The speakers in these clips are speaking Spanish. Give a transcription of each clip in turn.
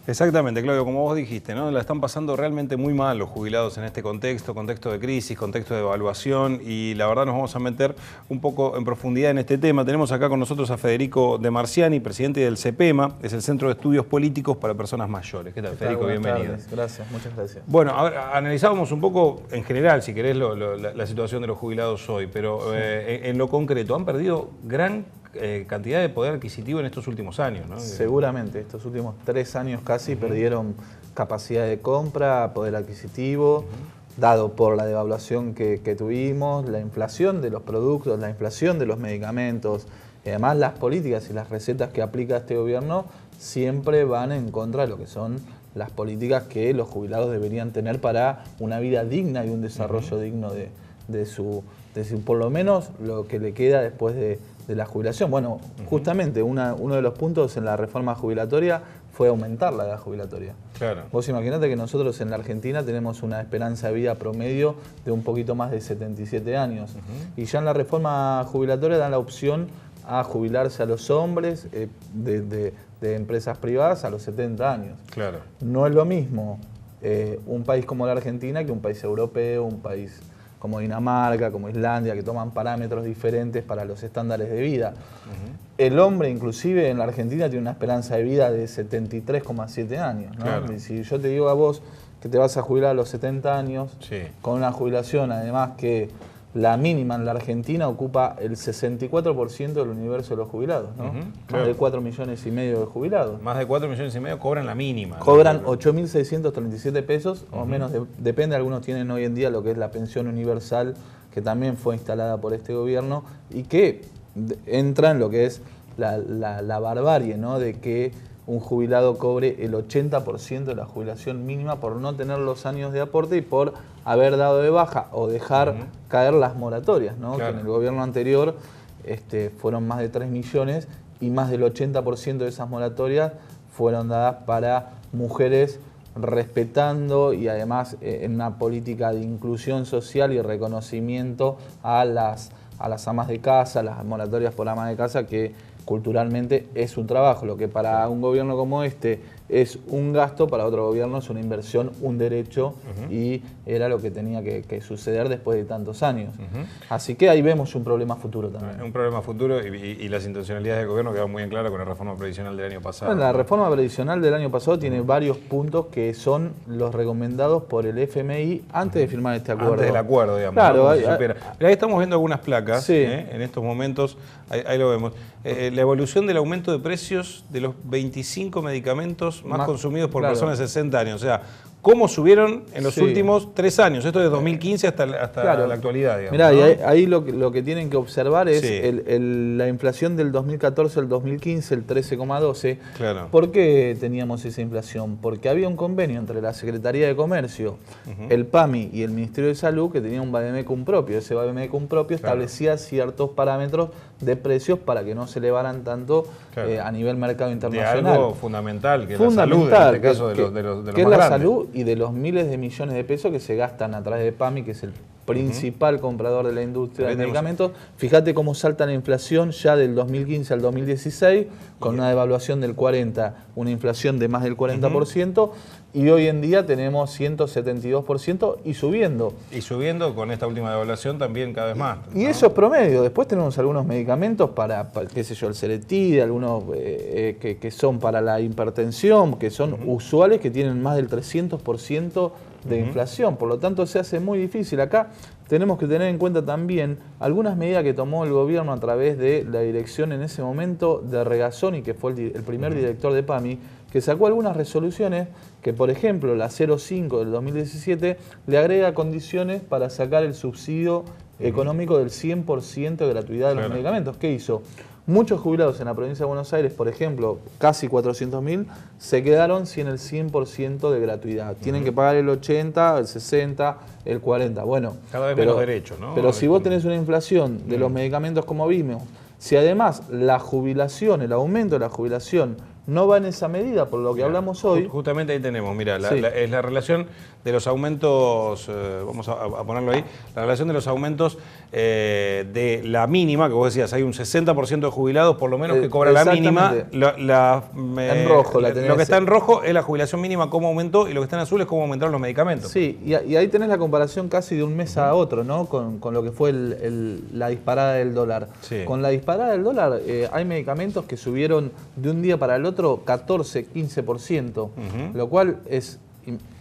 Exactamente, Claudio, como vos dijiste, ¿no? La están pasando realmente muy mal los jubilados en este contexto de crisis, contexto de evaluación, y la verdad nos vamos a meter un poco en profundidad en este tema. Tenemos acá con nosotros a Federico De Marciani, presidente del CEPEMA, es el Centro de Estudios Políticos para Personas Mayores. ¿Qué tal, Federico? Bienvenido. Gracias, muchas gracias. Bueno, a ver, analizábamos un poco en general, si querés, la situación de los jubilados hoy, pero sí, en lo concreto, han perdido gran cantidad de poder adquisitivo en estos últimos años, ¿no? Seguramente, estos últimos 3 años casi perdieron capacidad de compra, poder adquisitivo, dado por la devaluación que tuvimos, la inflación de los productos, la inflación de los medicamentos, y además las políticas y las recetas que aplica este gobierno siempre van en contra de lo que son las políticas que los jubilados deberían tener para una vida digna y un desarrollo digno de su, por lo menos, lo que le queda después de la jubilación. Bueno, justamente uno de los puntos en la reforma jubilatoria fue aumentar la edad jubilatoria. Claro. Vos imaginate que nosotros en la Argentina tenemos una esperanza de vida promedio de un poquito más de 77 años. Y ya en la reforma jubilatoria dan la opción a jubilarse a los hombres de empresas privadas a los 70 años. Claro. No es lo mismo un país como la Argentina que un país europeo, un país como Dinamarca, como Islandia, que toman parámetros diferentes para los estándares de vida. El hombre, inclusive, en la Argentina tiene una esperanza de vida de 73,7 años, ¿no? Claro. Y si yo te digo a vos que te vas a jubilar a los 70 años, sí, con una jubilación, además que la mínima en la Argentina ocupa el 64% del universo de los jubilados, ¿no? Claro. Más de 4,5 millones de jubilados. Más de 4,5 millones cobran la mínima. Cobran ¿no? 8.637 pesos, o menos, depende, algunos tienen hoy en día lo que es la pensión universal, que también fue instalada por este gobierno, y que entra en lo que es la barbarie, ¿no? De que un jubilado cobre el 80% de la jubilación mínima por no tener los años de aporte y por haber dado de baja o dejar caer las moratorias, ¿no? Claro. Que en el gobierno anterior fueron más de 3 millones y más del 80% de esas moratorias fueron dadas para mujeres respetando y además en una política de inclusión social y reconocimiento a las amas de casa, las moratorias por amas de casa, que culturalmente es un trabajo. Lo que para un gobierno como este es un gasto, para otro gobierno es una inversión, un derecho, y era lo que tenía que suceder después de tantos años. Así que ahí vemos un problema futuro también. Un problema futuro y las intencionalidades del gobierno quedan muy en claro con la reforma previsional del año pasado. Bueno, la reforma previsional del año pasado tiene varios puntos que son los recomendados por el FMI antes de firmar este acuerdo. Antes del acuerdo, digamos. Claro. ¿No? Ahí estamos viendo algunas placas, sí, en estos momentos, ahí lo vemos. La evolución del aumento de precios de los 25 medicamentos más consumidos por personas de 60 años. O sea, ¿cómo subieron en los últimos 3 años? Esto de 2015 hasta la actualidad, digamos. Mirá, ¿no? y ahí lo que tienen que observar es la inflación del 2014 al 2015, el 13,12. Claro. ¿Por qué teníamos esa inflación? Porque había un convenio entre la Secretaría de Comercio, el PAMI y el Ministerio de Salud que tenía un Vademecum propio. Ese Vademecum propio establecía ciertos parámetros de precios para que no se elevaran tanto a nivel mercado internacional. De algo fundamental, que es la salud, en este caso de los que es más la grandes. salud y de los miles de millones de pesos que se gastan a través de PAMI, que es el principal comprador de la industria de medicamentos. Fíjate cómo salta la inflación ya del 2015 al 2016, con una devaluación del 40%, una inflación de más del 40%, y hoy en día tenemos 172% y subiendo. Y subiendo con esta última devaluación también cada vez más, ¿no? Y eso es promedio. Después tenemos algunos medicamentos para qué sé yo, el Ceretide, algunos que son para la hipertensión, que son usuales, que tienen más del 300% de inflación. Por lo tanto, se hace muy difícil. Acá tenemos que tener en cuenta también algunas medidas que tomó el gobierno a través de la dirección en ese momento de Regazzoni, que fue el primer director de PAMI, que sacó algunas resoluciones que, por ejemplo, la 05 del 2017 le agrega condiciones para sacar el subsidio económico del 100% de gratuidad de los medicamentos. ¿Qué hizo? Muchos jubilados en la provincia de Buenos Aires, por ejemplo, casi 400.000, se quedaron sin el 100% de gratuidad. Tienen que pagar el 80, el 60, el 40. Bueno, cada vez menos derechos, ¿no? Pero si vos tenés una inflación de los medicamentos como vimos, si además la jubilación, el aumento de la jubilación no va en esa medida, por lo que hablamos hoy. Justamente ahí tenemos, mira, Sí. es la relación de los aumentos, vamos a ponerlo ahí, la relación de los aumentos de la mínima, que vos decías, hay un 60% de jubilados por lo menos que cobra la mínima. En rojo la tenés. Lo que está en rojo es la jubilación mínima, cómo aumentó, y lo que está en azul es cómo aumentaron los medicamentos. Sí, y ahí tenés la comparación casi de un mes a otro, ¿no? Con lo que fue la disparada del dólar. Sí. Con la disparada del dólar hay medicamentos que subieron de un día para el otro 14, 15%, lo cual es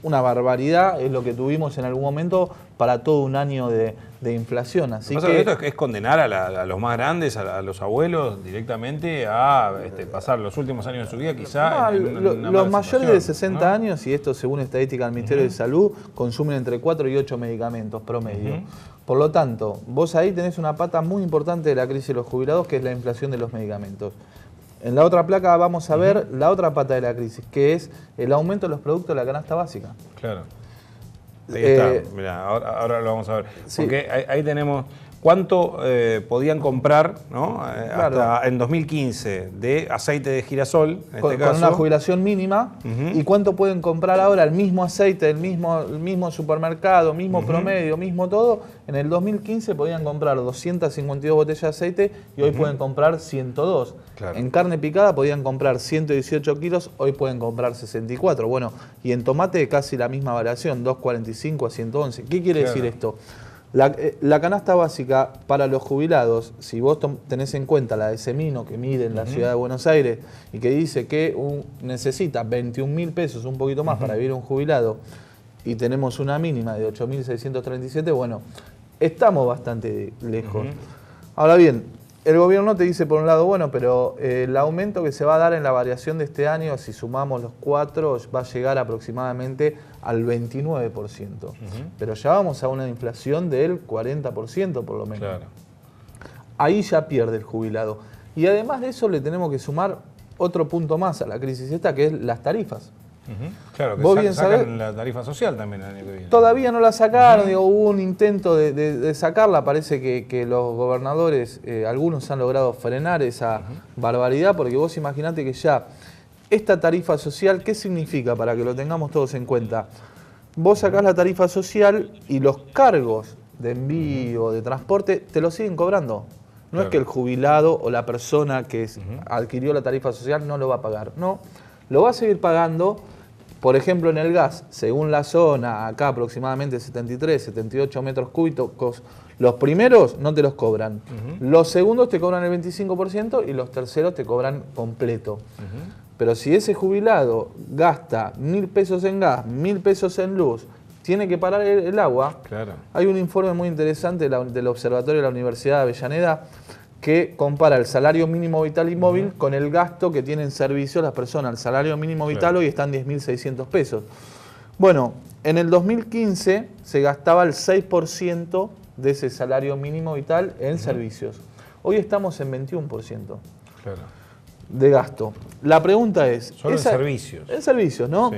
una barbaridad, es lo que tuvimos en algún momento para todo un año de inflación. Así que esto es condenar a los más grandes, a los abuelos, directamente a pasar los últimos años de su vida quizá los mayores de 60 ¿no? años, y esto según estadística del Ministerio de Salud, consumen entre 4 y 8 medicamentos promedio. Por lo tanto, vos ahí tenés una pata muy importante de la crisis de los jubilados, que es la inflación de los medicamentos. En la otra placa vamos a ver la otra pata de la crisis, que es el aumento de los productos de la canasta básica. Claro. Ahí está, mirá, ahora lo vamos a ver. Sí. Porque ahí tenemos cuánto podían comprar, ¿no? Claro. Hasta en 2015 de aceite de girasol, en Con este caso. una jubilación mínima, y cuánto pueden comprar ahora el mismo aceite, el mismo supermercado, mismo promedio, mismo todo. En el 2015 podían comprar 252 botellas de aceite y hoy pueden comprar 102. Claro. En carne picada podían comprar 118 kilos, hoy pueden comprar 64. Bueno, y en tomate casi la misma variación, 245 a 111. ¿Qué quiere decir esto? La canasta básica para los jubilados, si vos tenés en cuenta la de Semino que mide en la ciudad de Buenos Aires y que dice que necesita 21.000 pesos, un poquito más para vivir un jubilado, y tenemos una mínima de 8.637, bueno, estamos bastante lejos. Ahora bien, el gobierno te dice por un lado, bueno, pero el aumento que se va a dar en la variación de este año, si sumamos los 4, va a llegar aproximadamente al 29%. Pero ya vamos a una inflación del 40% por lo menos. Claro. Ahí ya pierde el jubilado. Y además de eso le tenemos que sumar otro punto más a la crisis esta, que es las tarifas. Claro, que Vos bien sacan sabés, la tarifa social también el año que viene. todavía no la sacaron, digo, hubo un intento de sacarla, parece que los gobernadores, algunos han logrado frenar esa barbaridad, porque vos imaginate que ya esta tarifa social, ¿qué significa para que lo tengamos todos en cuenta? Vos sacás la tarifa social y los cargos de envío, de transporte, te lo siguen cobrando. No es que el jubilado o la persona que adquirió la tarifa social no lo va a pagar, no, lo va a seguir pagando. Por ejemplo, en el gas, según la zona, acá aproximadamente 73, 78 metros cúbicos, los primeros no te los cobran. Los segundos te cobran el 25% y los terceros te cobran completo. Pero si ese jubilado gasta 1.000 pesos en gas, 1.000 pesos en luz, tiene que parar el agua. Claro. Hay un informe muy interesante del Observatorio de la Universidad de Avellaneda que compara el salario mínimo vital y móvil con el gasto que tienen servicios las personas. El salario mínimo vital hoy está en 10.600 pesos. Bueno, en el 2015 se gastaba el 6% de ese salario mínimo vital en servicios. Hoy estamos en 21%. Claro. De gasto. La pregunta es... Solo en servicios. En servicios, ¿no? Sí.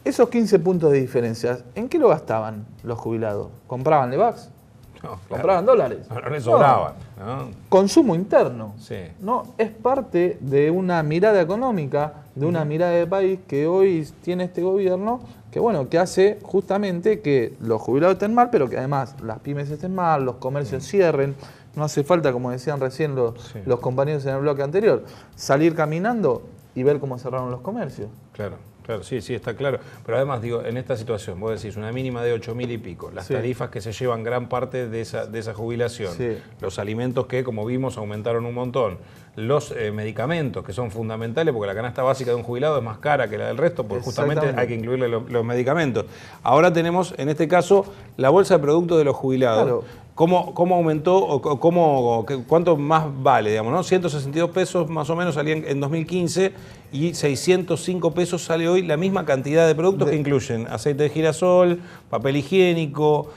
Esos 15 puntos de diferencia, ¿en qué lo gastaban los jubilados? ¿Compraban Levax? No, claro. ¿Compraban dólares? No les sobraban, ¿no? Consumo interno. Sí. No, es parte de una mirada económica, de una mirada de país que hoy tiene este gobierno, que bueno, que hace justamente que los jubilados estén mal, pero que además las pymes estén mal, los comercios cierren. No hace falta, como decían recién los compañeros en el bloque anterior, salir caminando y ver cómo cerraron los comercios. Claro. Claro, sí, está claro. Pero además, digo, en esta situación, vos decís una mínima de 8.000 y pico, las tarifas que se llevan gran parte de esa jubilación, los alimentos que, como vimos, aumentaron un montón, los medicamentos que son fundamentales, porque la canasta básica de un jubilado es más cara que la del resto, porque justamente hay que incluirle los medicamentos. Ahora tenemos, en este caso, la bolsa de productos de los jubilados. Claro. ¿Cómo aumentó o cuánto más vale, digamos, ¿no? 162 pesos más o menos salían en 2015 y 605 pesos sale hoy la misma cantidad de productos que incluyen aceite de girasol, papel higiénico,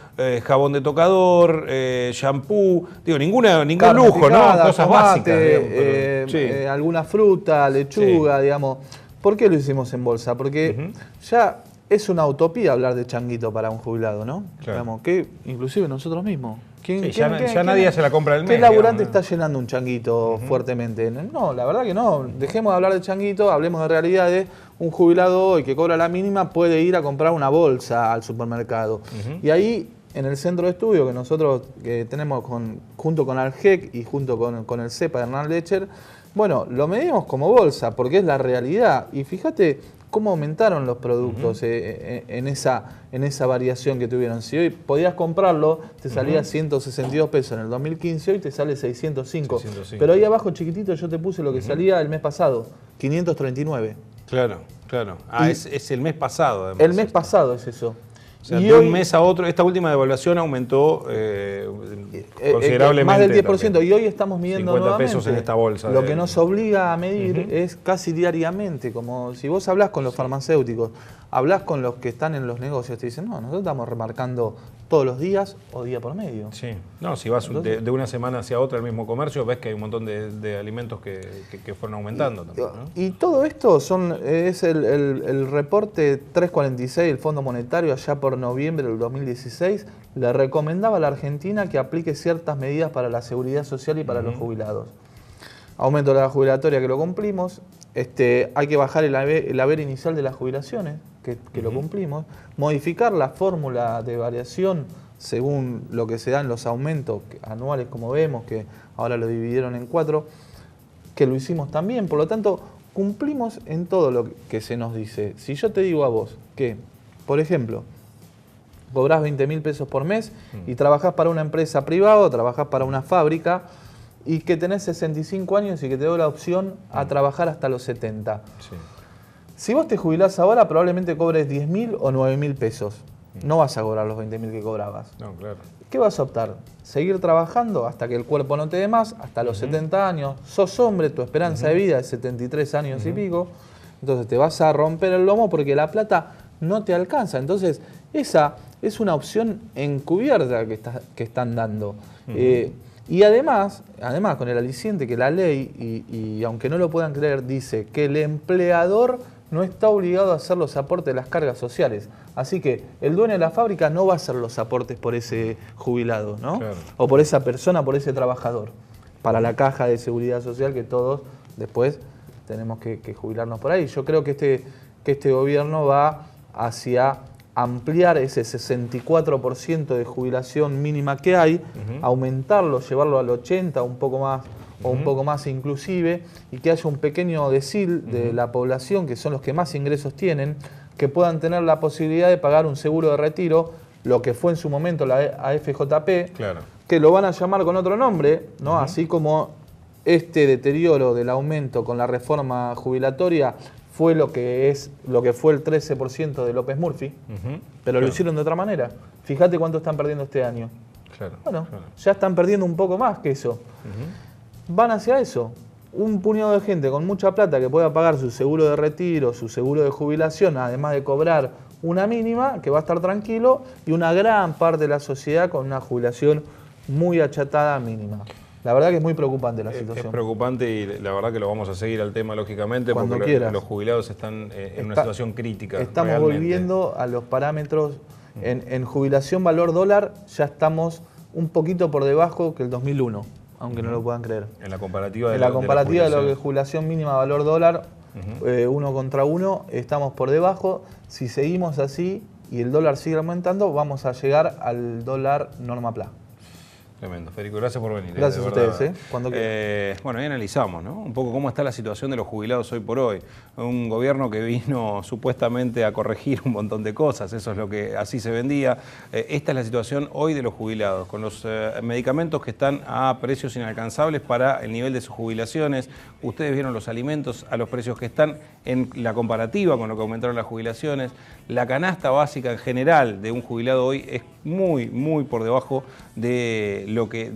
jabón de tocador, shampoo, digo, ningún lujo, picada, ¿no? Cosas tomate, básicas. Digamos, alguna fruta, lechuga, digamos. ¿Por qué lo hicimos en bolsa? Porque ya es una utopía hablar de changuito para un jubilado, ¿no? Claro. Digamos, que inclusive nosotros mismos. Sí, ya nadie se la compra del mes. ¿Qué laburante digamos, ¿no? está llenando un changuito fuertemente? No, la verdad que no. Dejemos de hablar de changuito, hablemos de realidades. Un jubilado hoy que cobra la mínima puede ir a comprar una bolsa al supermercado. Y ahí, en el centro de estudio que nosotros tenemos junto con Algec y junto con el CEPA de Hernán Lecher, bueno, lo medimos como bolsa porque es la realidad. Y fíjate cómo aumentaron los productos en esa variación que tuvieron. Si hoy podías comprarlo, te salía 162 pesos en el 2015, hoy te sale 605. Pero ahí abajo, chiquitito, yo te puse lo que salía el mes pasado, 539. Claro, claro. Ah, es el mes pasado, además. El mes pasado es eso. O sea, y de hoy, un mes a otro, esta última devaluación aumentó considerablemente. más del 10%. También. Y hoy estamos midiendo 50 nuevamente. pesos en esta bolsa. Lo que nos obliga a medir es casi diariamente. Como si vos hablás con los farmacéuticos, hablás con los que están en los negocios, te dicen, no, nosotros estamos remarcando todos los días o día por medio. Sí, no, si vas de una semana hacia otra al mismo comercio, ves que hay un montón de alimentos que fueron aumentando también, ¿no? Y todo esto es el reporte 346 del Fondo Monetario allá por noviembre del 2016, le recomendaba a la Argentina que aplique ciertas medidas para la seguridad social y para los jubilados. Aumento de la jubilatoria que lo cumplimos, hay que bajar el haber inicial de las jubilaciones, que lo cumplimos, modificar la fórmula de variación según lo que se dan los aumentos anuales, como vemos, que ahora lo dividieron en 4, que lo hicimos también. Por lo tanto, cumplimos en todo lo que se nos dice. Si yo te digo a vos que, por ejemplo, cobrás 20.000 pesos por mes y trabajás para una empresa privada o trabajás para una fábrica y que tenés 65 años y que te doy la opción a trabajar hasta los 70. Sí. Si vos te jubilás ahora, probablemente cobres 10.000 o 9.000 pesos. No vas a cobrar los 20.000 que cobrabas. No, claro. ¿Qué vas a optar? ¿Seguir trabajando hasta que el cuerpo no te dé más? Hasta los 70 años. Sos hombre, tu esperanza de vida es 73 años y pico. Entonces te vas a romper el lomo porque la plata no te alcanza. Entonces esa es una opción encubierta que están dando. Y además, con el aliciente que la ley, y aunque no lo puedan creer, dice que el empleador no está obligado a hacer los aportes de las cargas sociales. Así que el dueño de la fábrica no va a hacer los aportes por ese jubilado, ¿no? Claro. O por esa persona, por ese trabajador. Para la caja de seguridad social que todos después tenemos que jubilarnos por ahí. Yo creo que este gobierno va hacia ampliar ese 64% de jubilación mínima que hay, aumentarlo, llevarlo al 80%, un poco más, o un poco más inclusive, y que haya un pequeño decil de la población, que son los que más ingresos tienen, que puedan tener la posibilidad de pagar un seguro de retiro, lo que fue en su momento la AFJP, Claro. que lo van a llamar con otro nombre, ¿no? Así como este deterioro del aumento con la reforma jubilatoria fue lo que fue el 13% de López Murphy, pero lo hicieron de otra manera. Fíjate cuánto están perdiendo este año. Claro. Bueno, claro. ya están perdiendo un poco más que eso. Van hacia eso. Un puñado de gente con mucha plata que pueda pagar su seguro de retiro, su seguro de jubilación, además de cobrar una mínima, que va a estar tranquilo, y una gran parte de la sociedad con una jubilación muy achatada mínima. La verdad que es muy preocupante la situación. Es preocupante y la verdad que lo vamos a seguir al tema, lógicamente, Cuando porque quieras. los jubilados están en una situación crítica. Estamos realmente. volviendo a los parámetros. En jubilación valor dólar ya estamos un poquito por debajo que el 2001, aunque no lo puedan creer. En la comparativa de En la comparativa de lo que es jubilación. jubilación mínima valor dólar, 1 contra 1, estamos por debajo. Si seguimos así y el dólar sigue aumentando, vamos a llegar al dólar norma PLA. Tremendo. Federico, gracias por venir. Gracias de a verdad. ustedes, cuando quieran. Bueno, ahí analizamos, ¿no? Un poco cómo está la situación de los jubilados hoy por hoy. Un gobierno que vino supuestamente a corregir un montón de cosas, eso es lo que así se vendía. Esta es la situación hoy de los jubilados, con los medicamentos que están a precios inalcanzables para el nivel de sus jubilaciones. Ustedes vieron los alimentos a los precios que están en la comparativa con lo que aumentaron las jubilaciones. La canasta básica en general de un jubilado hoy es muy por debajo de lo que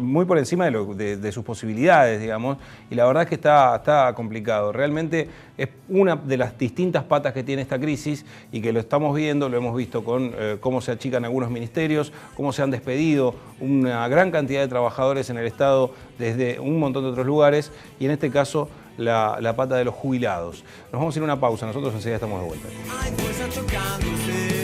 muy por encima de sus posibilidades, digamos, y la verdad es que está complicado. Realmente es una de las distintas patas que tiene esta crisis y que lo estamos viendo, lo hemos visto con cómo se achican algunos ministerios, cómo se han despedido una gran cantidad de trabajadores en el Estado desde un montón de otros lugares, y en este caso la pata de los jubilados. Nos vamos a ir a una pausa, nosotros enseguida estamos de vuelta. Hay fuerza tocándose.